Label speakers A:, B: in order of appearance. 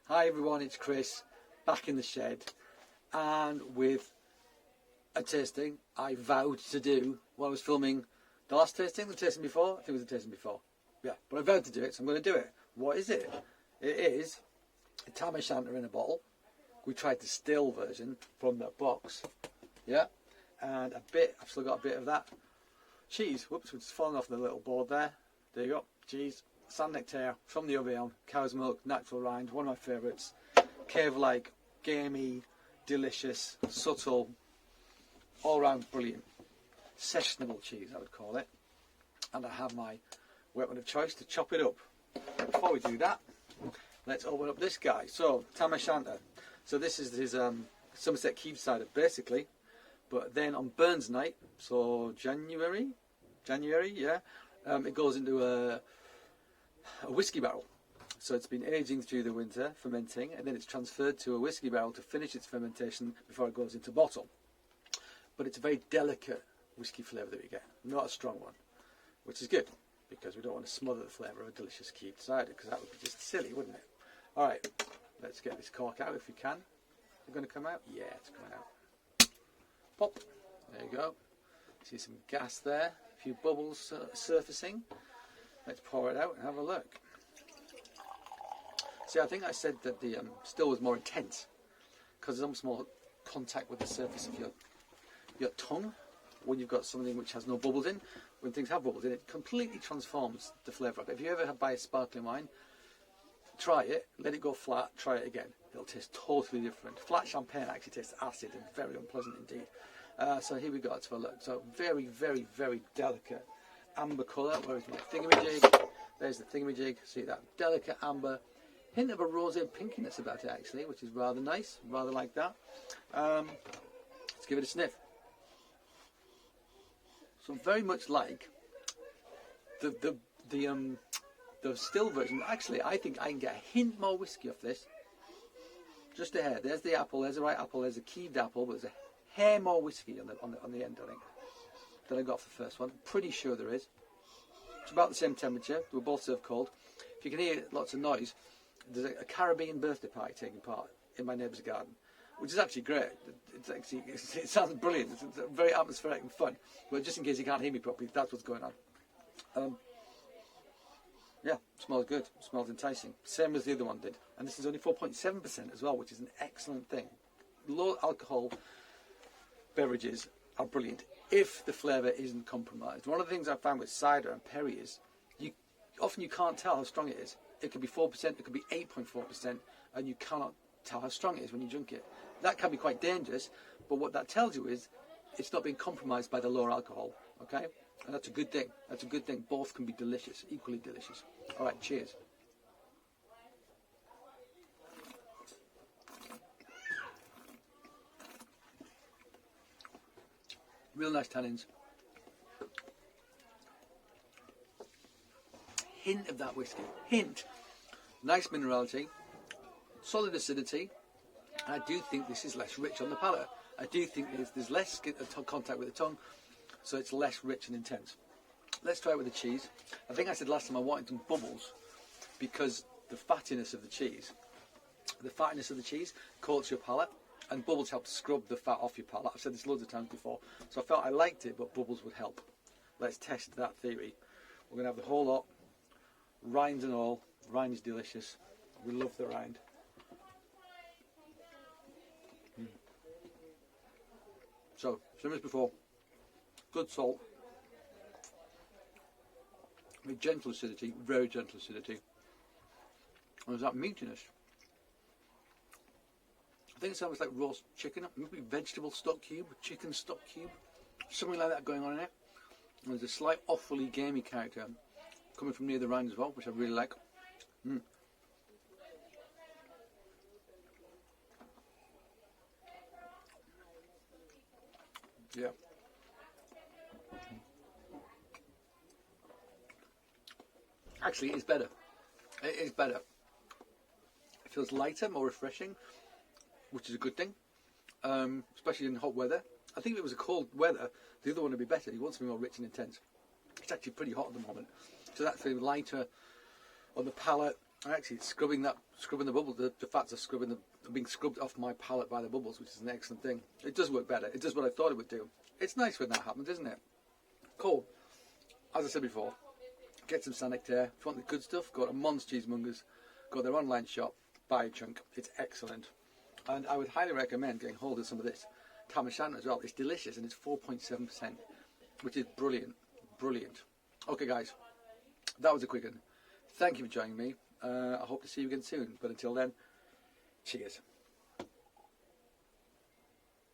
A: Hi everyone, it's Chris, back in the shed, and with a tasting I vowed to do while I was filming the last tasting, the tasting before. I think it was the tasting before. Yeah, but I vowed to do it, so I'm going to do it. What is it? It is a Tamoshanta in a bottle. We tried the still version from that box. Yeah, and I've still got a bit of that cheese. Whoops, it's fallen off the little board there. There you go, cheese. San Nectaire from the Oveon, cow's milk, natural rind, one of my favourites. Cave-like, gamey, delicious, subtle, all round brilliant. Sessionable cheese, I would call it. And I have my weapon of choice to chop it up. Before we do that, let's open up this guy. So, Tamoshanta. So this is his Somerset Keeve cider, basically. But then on Burns night, so January, yeah, it goes into a whiskey barrel. So it's been aging through the winter, fermenting, and then it's transferred to a whiskey barrel to finish its fermentation before it goes into bottle. But it's a very delicate whiskey flavour that we get, not a strong one, which is good, because we don't want to smother the flavour of a delicious Keeve cider, because that would be just silly, wouldn't it? Alright, let's get this cork out if we can. Is it going to come out? Yeah, it's coming out. Pop. There you go. See some gas there, a few bubbles surfacing. Let's pour it out and have a look. See, I think I said that the still was more intense because there's almost more contact with the surface of your tongue when you've got something which has no bubbles in. When things have bubbles in, it completely transforms the flavour of it. If you ever have buy a sparkling wine, try it, let it go flat, try it again. It'll taste totally different. Flat champagne actually tastes acid and very unpleasant indeed. So here we go, let's have a look. So very, very, very delicate amber colour. Where's my thingamajig? There's the thingamajig. See that delicate amber, hint of a rosé pinkiness about it actually, which is rather nice. Rather like that. Let's give it a sniff. So very much like the still version. Actually, I think I can get a hint more whiskey off this. Just a hair. There's the apple. There's the right apple. There's a keeved apple, but there's a hair more whiskey on the end, I think, than I got for the first one. Pretty sure there is. It's about the same temperature. They were both served cold. If you can hear lots of noise, there's a Caribbean birthday party taking part in my neighbour's garden, which is actually great. It sounds brilliant. It's very atmospheric and fun. But just in case you can't hear me properly, that's what's going on. Yeah, smells good. Smells enticing. Same as the other one did. And this is only 4.7% as well, which is an excellent thing. Low alcohol beverages are brilliant if the flavour isn't compromised. One of the things I found with cider and perry is often you can't tell how strong it is. It could be 4%, it could be 8.4%, and you cannot tell how strong it is when you drink it. That can be quite dangerous, but what that tells you is it's not being compromised by the lower alcohol, okay? And that's a good thing. That's a good thing. Both can be delicious, equally delicious. All right, cheers. Real nice tannins. Hint of that whiskey. Hint. Nice minerality. Solid acidity. And I do think this is less rich on the palate. I do think there's less contact with the tongue, so it's less rich and intense. Let's try it with the cheese. I think I said last time I wanted some bubbles because the fattiness of the cheese coats your palate, and bubbles help scrub the fat off your palate. I've said this loads of times before, so I felt I liked it, but bubbles would help. Let's test that theory. We're going to have the whole lot, rind and all. Rind is delicious. We love the rind. So, same as before, good salt, very gentle acidity, very gentle acidity. And there's that meatiness. I think it sounds like roast chicken, maybe vegetable stock cube, chicken stock cube, something like that going on in it. And there's a slight awfully gamey character coming from near the rind as well, which I really like. Yeah. Actually, it's better. It is better. It feels lighter, more refreshing, which is a good thing, especially in hot weather. I think if it was a cold weather, the other one would be better. You want something more rich and intense. It's actually pretty hot at the moment, so that's feeling lighter on the palate. And actually, scrubbing the bubbles, the fats are being scrubbed off my palate by the bubbles, which is an excellent thing. It does work better. It does what I thought it would do. It's nice when that happens, isn't it? Cool. As I said before, get some Nectaire. If you want the good stuff, go to Mons Cheesemongers, go to their online shop, buy a chunk. It's excellent. And I would highly recommend getting hold of some of this Tamoshanta as well. It's delicious and it's 4.7%, which is brilliant. Brilliant. Okay, guys, that was a quick one. Thank you for joining me. I hope to see you again soon. But until then, cheers.